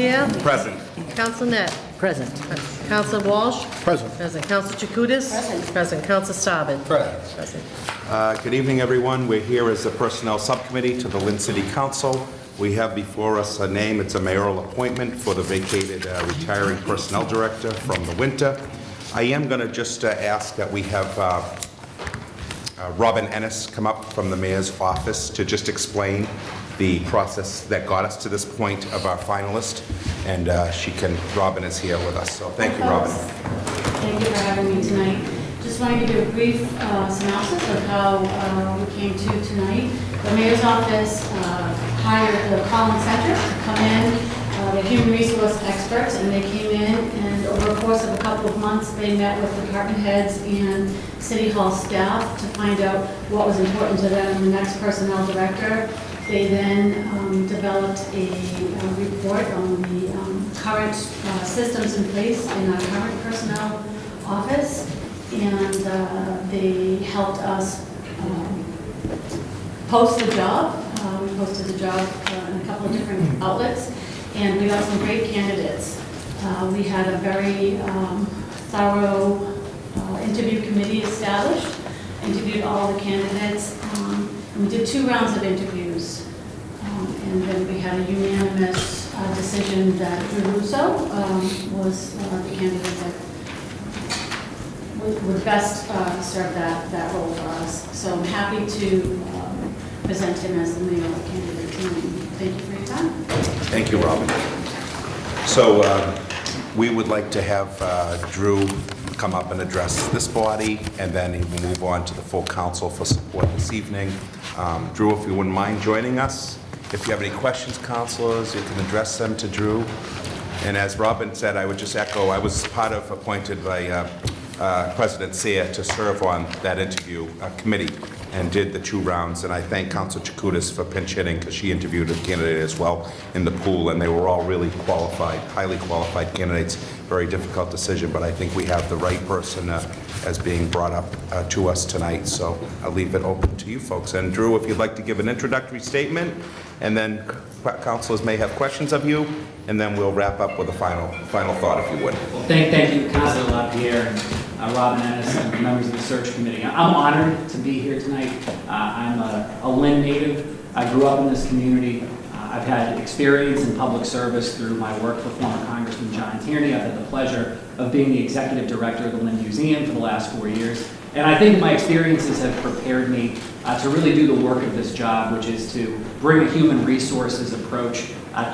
LaPierre. Present. Counsel Net. Present. Counsel Walsh. Present. Present. Counsel Chakutis. Present. Counsel Staben. Present. Good evening, everyone. We're here as the Personnel Subcommittee to the Lynn City Council. We have before us a name. It's a mayoral appointment for the vacated retiring personnel director from the winter. I am going to just ask that we have Robin Ennis come up from the mayor's office to just explain the process that got us to this point of our finalist. And Robin is here with us. So thank you, Robin. Thank you for having me tonight. Just wanted to do a brief synopsis of how we came to tonight. The mayor's office hired the Collins Center to come in, the human resource experts, and they came in, and over the course of a couple of months, they met with department heads and City Hall staff to find out what was important to them in the next personnel director. They then developed a report on the current systems in place in our current personnel office, and they helped us post the job. We posted the job in a couple of different outlets, and we got some great candidates. We had a very thorough interview committee established, interviewed all the candidates, and we did 2 rounds of interviews. And then we had a unanimous decision that Drew Russo was the candidate that would best serve that role for us. So I'm happy to present him as the mayoral candidate tonight. Thank you for your time. Thank you, Robin. So we would like to have Drew come up and address this body, and then he will move on to the full council for support this evening. Drew, if you wouldn't mind joining us. If you have any questions, councilors, you can address them to Drew. And as Robin said, I would just echo, I was appointed by President Sear to serve on that interview committee and did the 2 rounds. And I thank Council Chakutis for pinch hitting, because she interviewed a candidate as well in the pool, and they were all really qualified, highly qualified candidates. Very difficult decision, but I think we have the right person as being brought up to us tonight. So I'll leave it open to you folks. And Drew, if you'd like to give an introductory statement, and then councilors may have questions of you, and then we'll wrap up with a final thought, if you would. Well, thank you, Councilor LaPierre, and Robin Ennis, and members of the search committee. I'm honored to be here tonight. I'm a Lynn native. I grew up in this community. I've had experience in public service through my work for former Congressman John Tierney. I've had the pleasure of being the executive director of the Lynn Museum for the last 4 years. And I think my experiences have prepared me to really do the work of this job, which is to bring a human resources approach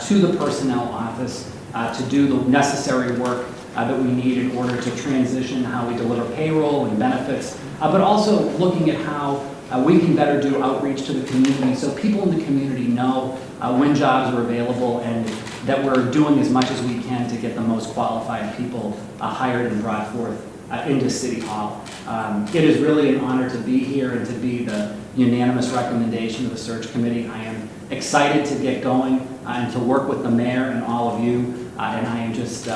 to the personnel office, to do the necessary work that we need in order to transition how we deliver payroll and benefits, but also looking at how we can better do outreach to the community so people in the community know when jobs are available and that we're doing as much as we can to get the most qualified people hired and brought forth into City Hall. It is really an honor to be here and to be the unanimous recommendation of the search committee. I am excited to get going and to work with the mayor and all of you, and I am just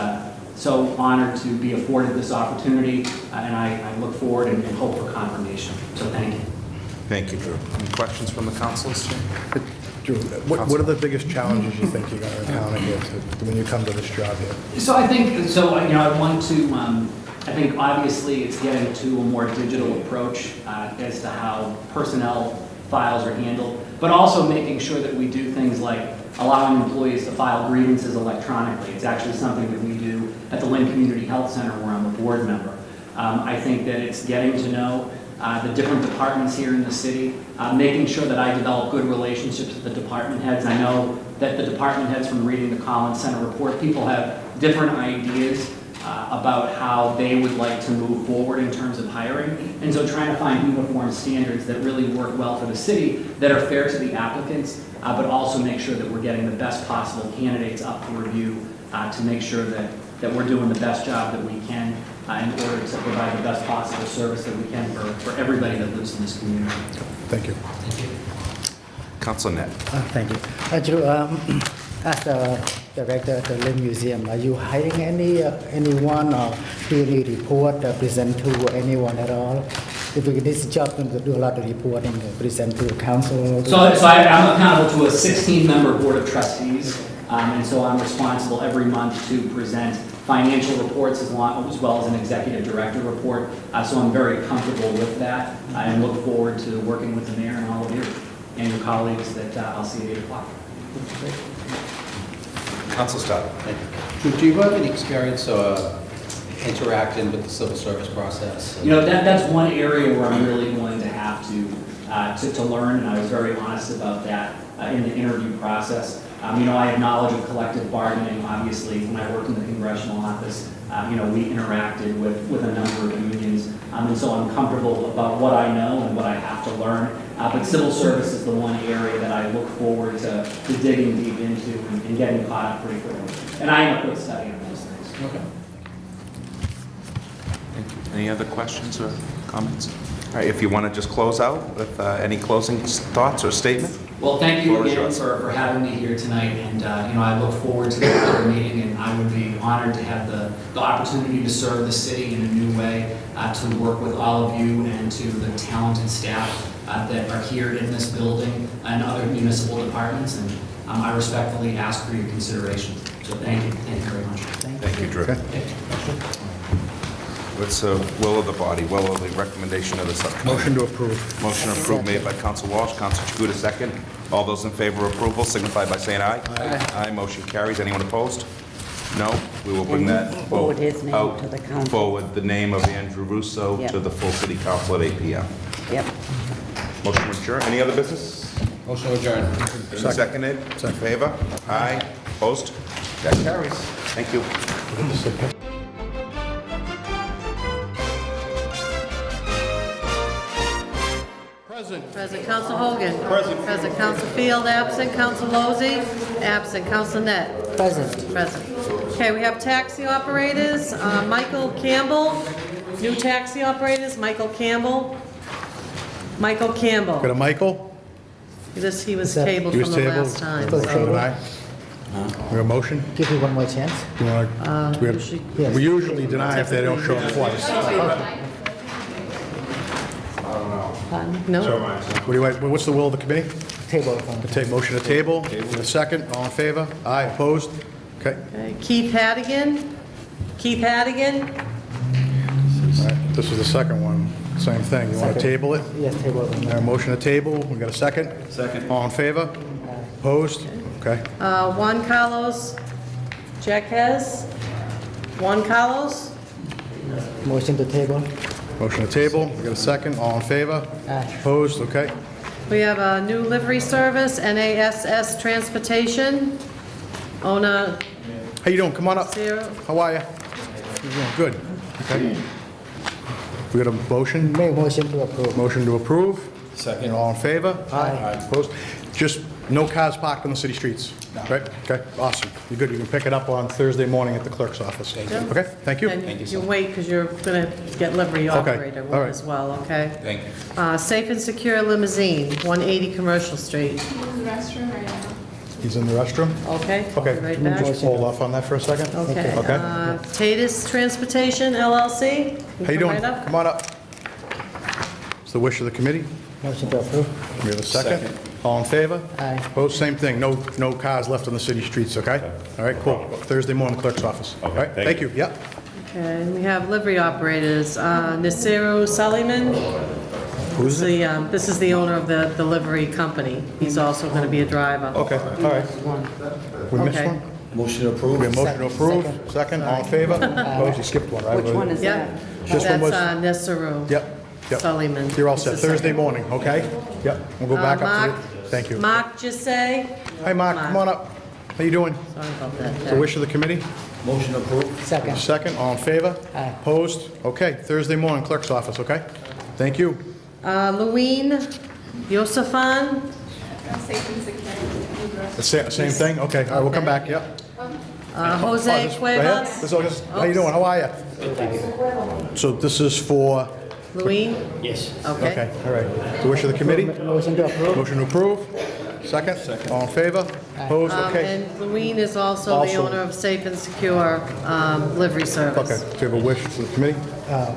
so honored to be afforded this opportunity, and I look forward and hope for confirmation. So thank you. Thank you, Drew. Any questions from the councilors? Drew, what are the biggest challenges you think you're going to encounter here when you come to this job here? So I think, I want to, I think obviously it's getting to a more digital approach as to how personnel files are handled, but also making sure that we do things like allowing employees to file grievances electronically. It's actually something that we do at the Lynn Community Health Center, where I'm a board member. I think that it's getting to know the different departments here in the city, making sure that I develop good relationships with the department heads. I know that the department heads, from reading the Collins Center report, people have different ideas about how they would like to move forward in terms of hiring. And so trying to find uniform standards that really work well for the city, that are fair to the applicants, but also make sure that we're getting the best possible candidates up for review to make sure that we're doing the best job that we can in order to provide the best possible service that we can for everybody that lives in this community. Thank you. Thank you. Councilor Net. Thank you. Drew, as the director of the Lynn Museum, are you hiring anyone, or do you need report present to anyone at all? If this job going to do a lot of reporting, present to council. So I'm accountable to a 16-member board of trustees. And so I'm responsible every month to present financial reports as well as an executive director report. So I'm very comfortable with that and look forward to working with the mayor and all of you and your colleagues that I'll see at 8 o'clock. Council Stop. Do you have any experience interacting with the civil service process? You know, that's one area where I'm really going to have to learn, and I was very honest about that in the interview process. You know, I have knowledge of collective bargaining. Obviously, when I worked in the congressional office, you know, we interacted with a number of unions, and so I'm comfortable about what I know and what I have to learn. But civil service is the one area that I look forward to digging deep into and getting caught up pretty quickly. And I am a quick study on those things. Okay. Thank you. Any other questions or comments? All right, if you want to just close out with any closing thoughts or statement? Well, thank you Floor is again yours. for having me here tonight, and you know, I look forward to the board meeting, and I would be honored to have the opportunity to serve the city in a new way, to work with all of you and to the talented staff that are here in this building and other municipal departments, and I respectfully ask for your consideration. So thank you very much. Thank you, Drew. What's the will of the body, will of the recommendation of the subcommittee? Motion to approve. Motion approved made by Council Walsh, Council Chakuta second. All those in favor of approval signify by saying aye. Aye. Aye, motion carries. Anyone opposed? No? We will bring that Forward vote his name out. to the council. Forward the name of Andrew Russo Yep. to the full city council at 8 p.m. Yep. Motion to adjourn. Any other business? Motion adjourned. Seconded? In favor? Aye. Opposed? That carries. Thank you. Present Counsel Hogan. Present Counsel Field, absent Counsel Lozey, absent Counsel Net. Present. Present. Okay, we have taxi operators, Michael Campbell, new taxi operators, Michael Campbell. Michael Campbell. Got a Michael? He was He tabled was from the tabled. last time. Still so- tabled. Aye. We have a motion? Give you one more chance. Do you want to? usually- Yes. We usually deny if they don't show up twice. No? What do you, what's the will of the committee? Table from. Take motion to table. A second. All in favor? Aye. Opposed? Okay. Okay, Keith Haddigan. Keith Haddigan. All right. This is the second one. Same thing. You want to Second. table it? Yes, table from. Motion to table. We got a second? Second. All in favor? Opposed? Okay. Juan Carlos Jaquez. Juan Carlos. Motion to table. Motion to table. We got a second. All in favor? Aye. Opposed? Okay. We have a new livery service, NASS Transportation. Owner How you doing? Come on up. Zero. How are you? Good. Okay. We got a motion? Make motion to approve. Motion to approve. Second. All in favor? Aye. Opposed? Just no cars parked on the city streets, right? Okay, awesome. You're good. You can pick it up on Thursday morning at the clerk's office. Okay, thank you. And you wait, because you're going to get livery operator all right. as well, okay? Thank you. Safe and Secure Limousine, 180 Commercial Street, He's in the restroom? okay? Okay, Right can we back. just hold off on that for a second? Okay. Okay. Tatus Transportation LLC. How you come doing? right up. Come on up. It's the wish of the committee. Motion to approve. We have a second. All in favor? Aye. Opposed, same thing. No cars left on the city streets, okay? All right, cool. Thursday morning, clerk's office. All right, thank you. Yep. Okay, and we have livery operators, Nasiru Suleiman. Who's it? This is the owner of the livery company. He's also going to be a driver. Okay, all right. We missed Okay. one? Motion approved. We have motion to approve. Second. Second, all in favor? Opposed, you skipped one, right? Which one is Yeah, that? This one was- that's Nasiru. Yep, yep. Suleiman. You're all He's set. the second. Thursday morning, okay? Yep, we'll go back up Mark. to it. Thank you. Mark Gisay. Hi, Mark, come on up. How you doing? Sorry about that. The wish of the committee? Motion approved. Second. Second, all in favor? Aye. Opposed? Okay, Thursday morning, clerk's office, okay? Thank you. Louine Yosefan. The same thing? Okay, all right, we'll come back, yep. Jose Right here? Cuevas. How you doing? How are you? So this is for, Louine? Yes. Okay. okay, all right. The wish of the committee? Motion to approve. Motion to approve? Second? All in favor? Opposed? Okay. And Louine is also the Also- owner of Safe and Secure livery service. Okay, do you have a wish for the committee?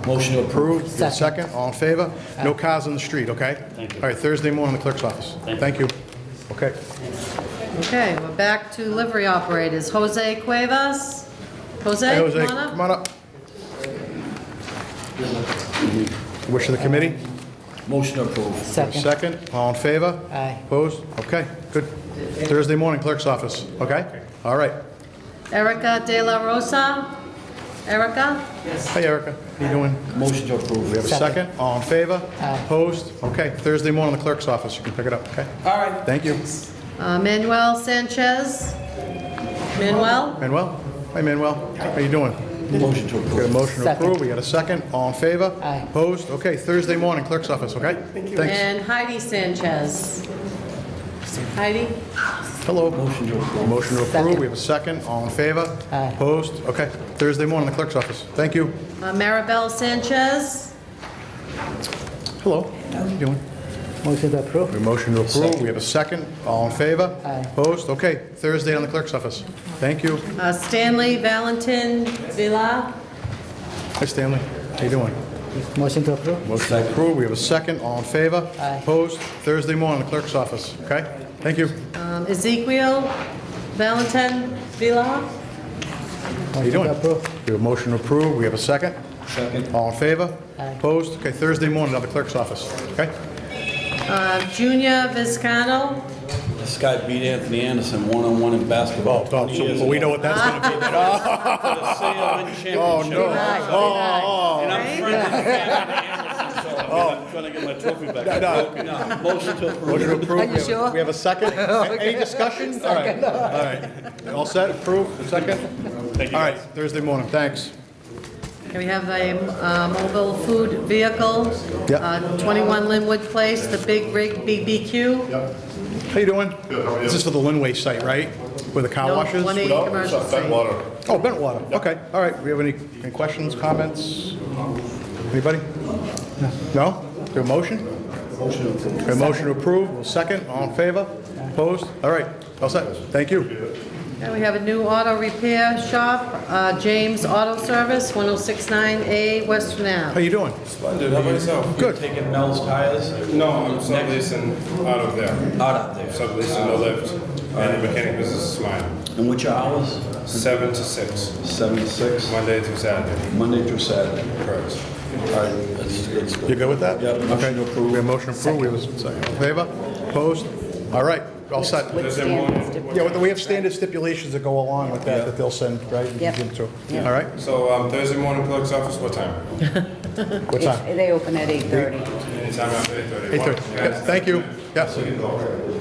Motion approved. Second, all in favor? No cars on the street, okay? All right, Thursday morning, the clerk's office. Thank you. Okay. Okay, we're back to livery operators. Jose Cuevas. Jose, Hey, Jose, come on up. come on up. Wish of the committee? Motion approved. Second. Second, all in favor? Aye. Opposed? Okay, good. Thursday morning, clerk's office, okay? All right. Erica De La Rosa. Erica? Hey, Erica, how you doing? Motion to approve. We have a second, all in favor? Aye. Opposed? Okay, Thursday morning, the clerk's office, you can pick it up, okay? All right. Thank you. Manuel Sanchez. Manuel? Manuel? Hi, Manuel, how you doing? Motion to We got a approve. motion to Second. approve, we got a second, all in favor? Aye. Opposed? Okay, Thursday morning, clerk's office, okay? Thanks. And Heidi Sanchez. Heidi? Hello. Motion to approve. Motion to approve, Second. we have a second, all in favor? Aye. Opposed? Okay, Thursday morning, the clerk's office. Thank you. Maribel Sanchez. Hello, how you doing? Motion to We approve. have a motion to approve, we have a second, all in favor? Aye. Opposed? Okay, Thursday on the clerk's office. Thank you. Stanley Valentin Villa. Hi, Stanley, how you doing? Motion to approve. Motion to approve, we have a second, all in favor? Aye. Opposed? Thursday morning, the clerk's office, okay? Thank you. Ezekiel Valentin Villa. How you doing? Motion to approve. We have a motion to approve, we have a second, Second. all in favor? Aye. Opposed? Okay, Thursday morning at the clerk's office, okay? Junior Vizcano. This guy beat Anthony Anderson one-on-one in basketball. Oh, so we know what that's gonna be. For the Sailor Championship. Oh, no. And I'm friends with Anthony Anderson, so I'm trying to get my trophy back. No. No, motion to approve. Motion to approve. Are you sure? We have a second. Any discussion? All right. All right. All set, approved, second? All right, Thursday morning, thanks. Okay, we have a mobile food vehicle. Yep. 21 Linwood Place, the Big Rig BBQ. How you doing? Good, how are you? This is for the Linway site, right? Where the car No, wash is? 180 Commercial Street. Oh, Bentwater, okay, all right. We have any questions, comments? Anybody? No? Do we have a motion? Motion to approve. A motion to approve, second, all in favor? Opposed? All right, all set, thank you. Okay, we have a new auto repair shop, James Auto Service, 1069A Western How Ave. you doing? Splendid, how about yourself? Good. Taking Mel's tires No, I'm subleasing out of there. out there. Subleasing the lift, and the mechanic business is mine. And which hours? 7 to 6, 7 to 6, Monday through Saturday. Monday through Saturday. Correct. All right, let's go. You good with that? Yep, motion Okay. to approve. We have motion approved, we have a second. All in favor? Opposed? All right, all set. Thursday morning. Yeah, we have standard stipulations that go along with that, that they'll send, right? Yep. All right, So Thursday morning, clerk's office, what time? what time? They open at 8:30. Anytime after 8:30. 8:30. Yep, thank you. Yes.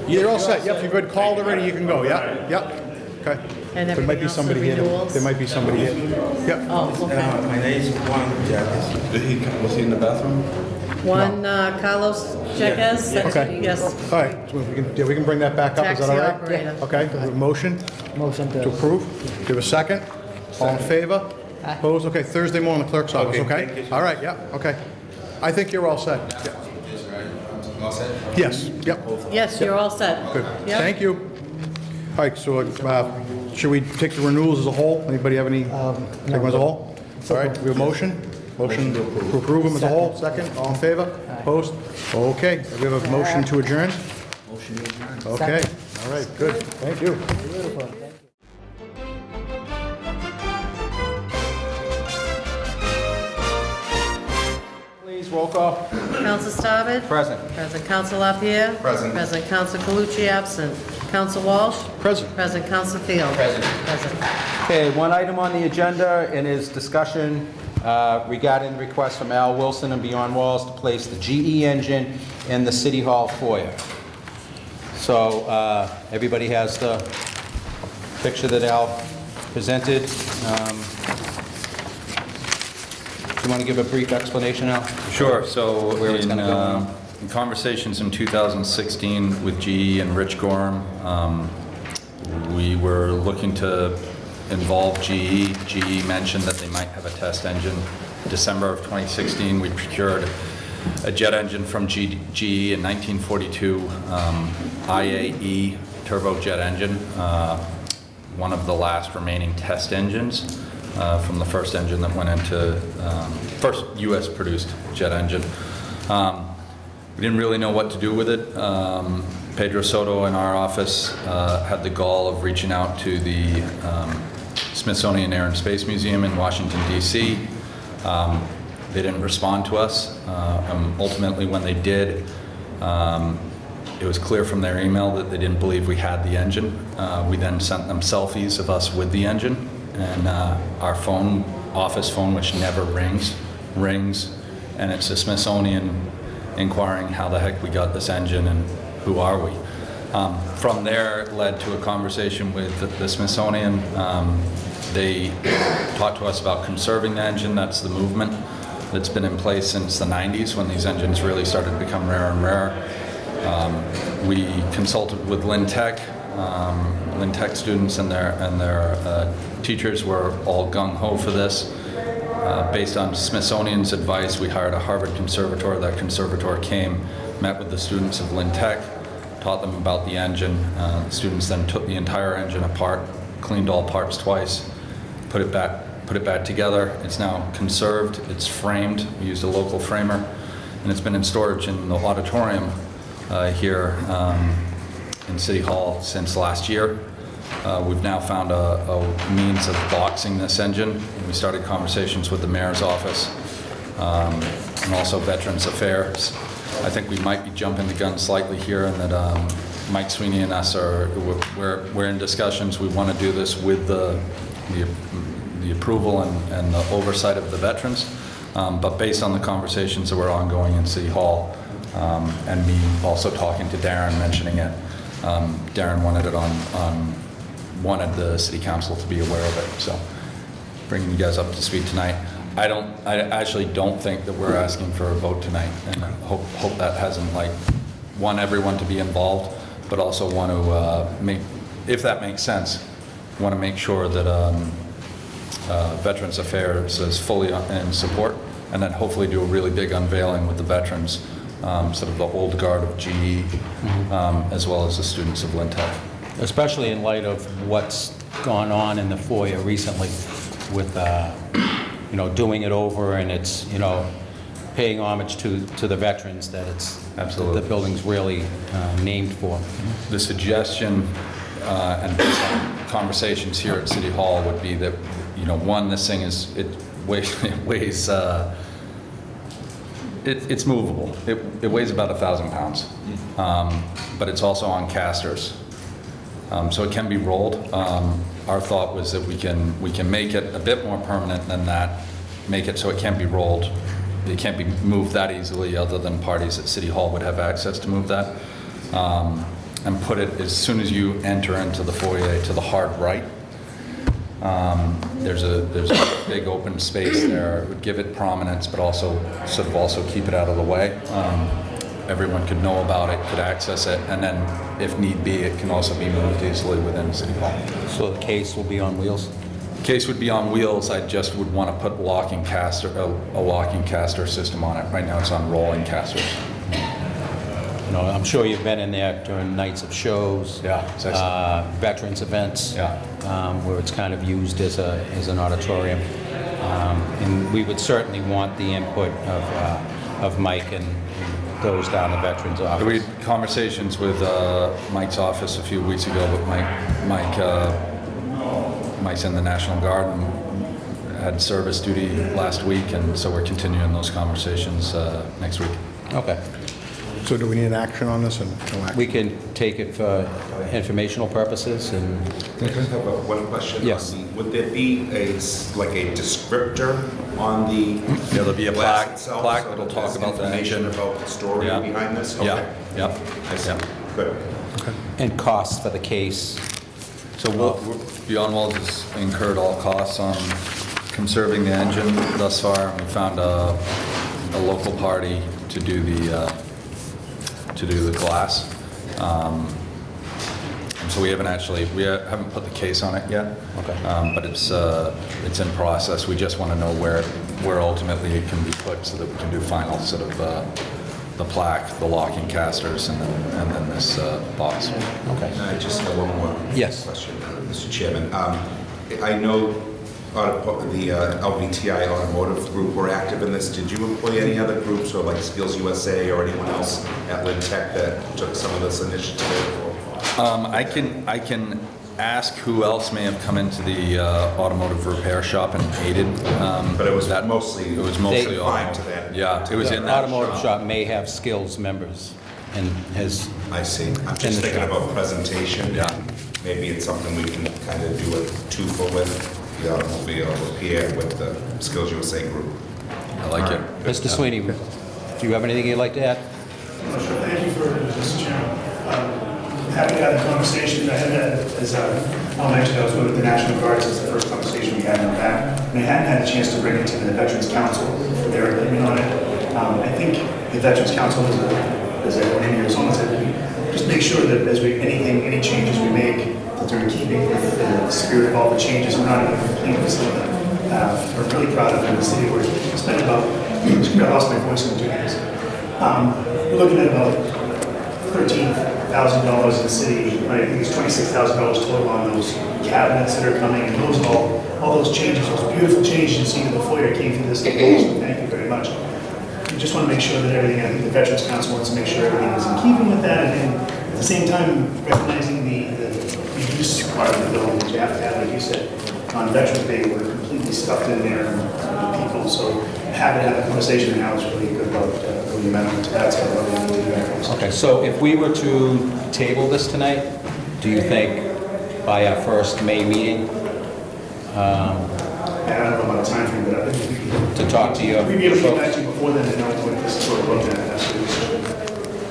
You're all set. Yep, if you've been called already, you can go. Yep, yep. Okay. And There might be everything else somebody for here. renewals? There might be somebody here. Yep. Oh, okay. My name's Juan Jacques. Was he in the bathroom? One Carlos Chequez. Okay. Yes. All right, so we can bring that back up. Is that all Taxi right? operator. Okay, we have a motion Motion to to approve. Do you have a second? All in favor? Opposed? Okay, Thursday morning, the clerk's office, okay? All right, yeah, okay. I think you're all set. Yeah. Yes, yep. Yes, you're all set. Good. Yep. Thank you. All right, so should we take the renewals as a whole? Anybody have any, take them as a whole? All right, we have a motion? Motion to approve them as a whole, second, all in favor? Opposed? Okay, we have a motion to adjourn? Motion to adjourn. Okay, all right, good, thank you. Beautiful. Thank you. Please, roll call. Counsel Staben? Present. Present Counsel LaPierre? Present. Present Counsel Calucci, absent. Counsel Walsh? Present. Present Counsel Field? Present. Present. Okay, one item on the agenda and is discussion regarding the request from Al Wilson and Beyond Walls to place the GE engine in the City Hall foyer. So everybody has the picture that Al presented. Do you want to give a brief explanation, Al? Sure. So Where it's gonna go. in conversations in 2016 with GE and Rich Gorham, we were looking to involve GE. GE mentioned that they might have a test engine. December of 2016, we procured a jet engine from GE in 1942, IAE turbojet engine, one of the last remaining test engines from the first engine that went into, first US produced jet engine. we didn't really know what to do with it. Pedro Soto in our office had the gall of reaching out to the Smithsonian Air and Space Museum in Washington, D.C. They didn't respond to us. Ultimately, when they did, it was clear from their email that they didn't believe we had the engine. We then sent them selfies of us with the engine, and our phone, office phone, which never rings, and it's the Smithsonian inquiring how the heck we got this engine and who are we. From there, it led to a conversation with the Smithsonian. They talked to us about conserving the engine. That's the movement that's been in place since the 90s, when these engines really started to become rarer and rarer. We consulted with Lynn Tech. Lynn Tech students and their teachers were all gung-ho for this. Based on Smithsonian's advice, we hired a Harvard conservator. That conservator came, met with the students of Lynn Tech, taught them about the engine. The students then took the entire engine apart, cleaned all parts twice, put it back together. It's now conserved, it's framed. We used a local framer, and it's been in storage in the auditorium here in City Hall since last year. We've now found a means of boxing this engine. We started conversations with the mayor's office and also Veterans Affairs. I think we might be jumping the gun slightly here, and that Mike Sweeney and us we're in discussions. We want to do this with the approval and the oversight of the veterans, but based on the conversations that were ongoing in City Hall, and me also talking to Darren, mentioning it, Darren wanted it wanted the City Council to be aware of it. So, bringing you guys up to speed tonight. I actually don't think that we're asking for a vote tonight, and I hope that hasn't want everyone to be involved, but also want to make, if that makes sense, want to make sure that Veterans Affairs is fully in support, and then hopefully do a really big unveiling with the veterans, sort of the old guard of GE, as well as the students of Lynn Tech. Especially in light of what's gone on in the foyer recently with, doing it over, and it's, paying homage to the veterans that it's Absolutely. the building's really named for. The suggestion, and based on conversations here at City Hall, would be that, one, this thing weighs it's movable. It weighs about 1,000 pounds, but it's also on casters. So it can be rolled. Our thought was that we can make it a bit more permanent than that, make it so it can be rolled. It can't be moved that easily, other than parties at City Hall would have access to move that. And put it, as soon as you enter into the foyer, to the hard right. There's a big open space there. It would give it prominence, but also keep it out of the way. Everyone could know about it, could access it, and then, if need be, it can also be moved easily within City Hall. So the case will be on wheels? The case would be on wheels. I just would want to put a locking caster system on it. Right now it's on rolling casters. I'm sure you've been in there during nights of shows, Yeah, exactly. veterans events, Yeah. where it's kind of used as an auditorium. And we would certainly want the input of Mike and those down the veterans office. We had conversations with Mike's office a few weeks ago, but Mike's in the National Guard and had service duty last week, and so we're continuing those conversations next week. Okay. So do we need an action on this? We can take it for informational purposes and... I just have one question. Yes. Would there be a descriptor on the There'll be a glass plaque itself, that'll so that talk there's about the information engine. about the story Yeah. behind this? Yeah, Okay. yeah. I see. Yeah. Good. and costs for the case. So Beyond Walls has incurred all costs on conserving the engine thus far. We found a local party to do the glass. And so we haven't put the case on it yet. Okay. But it's in process. We just want to know where ultimately it can be put, so that we can do final sort of the plaque, the locking casters, and then this box. Okay. I just have one more Yes. question, Mr. Chairman. I know LVTI Automotive Group were active in this. Did you employ any other groups, or like Skills USA or anyone else at Lynn Tech that took some of this initiative? I can ask who else may have come into the automotive repair shop and aided. But it was that mostly It was mostly fine to automotive. that. Yeah, it was The in that automotive shop may have skills members and has, I see. I'm In just the thinking shop. about presentation. Yeah. Maybe it's something we can kind of do a twofer with, the automobile repair with the Skills USA group. I like it. Mr. Sweeney, do you have anything you'd like to add? Thank you for Mr. Chairman. Happy to have the conversation. I had that, as Al mentioned, I was with the National Guard since the first conversation we had in the back. And I hadn't had a chance to bring it to the Veterans Council for their opinion on it. I think the Veterans Council, as everyone in here is almost said, just make sure that as any changes we make, that they're in keeping with the spirit of all the changes. We're not even complaining with some of them. We're really proud of it in the city. We're spending about, I lost my voice in 2 days. We're looking at about $13,000 in the city, right? I think it's $26,000 total on those cabinets that are coming, and those all those changes, those beautiful changes you see in the foyer came through this proposal, so thank you very much. We just want to make sure that everything, I think the Veterans Council wants to make sure everything is in keeping with that, and at the same time, recognizing the use part of the building that you have to have, like you said, on Veterans Day, we're completely stuffed in there with people, so happy to have a conversation now is really good about the amendment to that. Okay, so if we were to table this tonight, do you think by our first May meeting, I don't know about a time frame, but I think we can. to talk to you? We'd be able to get back to you before then and know what this sort of looked at. Absolutely.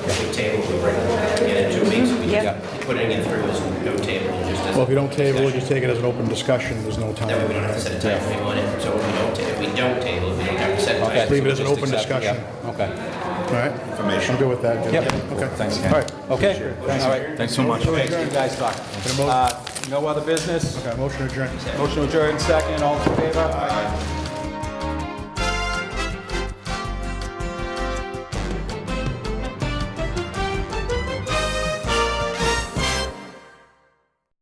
If we table, we bring it back again in 2 weeks. We Yeah. just putting it through as no table, just as. Well, if you don't table it, just take it as an open discussion, there's no time. That way we don't have to set a time frame on it, so if we don't table, we don't have to set a time. Okay. Leave it as an Just open accept it, discussion. yeah. Okay. All right? I'm good with that. Jim. Yep. Okay. Thanks, All Ken. right. Okay, all right. Thanks so much. Okay, you guys talk. No other business? Okay, motion adjourned. Motion adjourned, second, all in favor?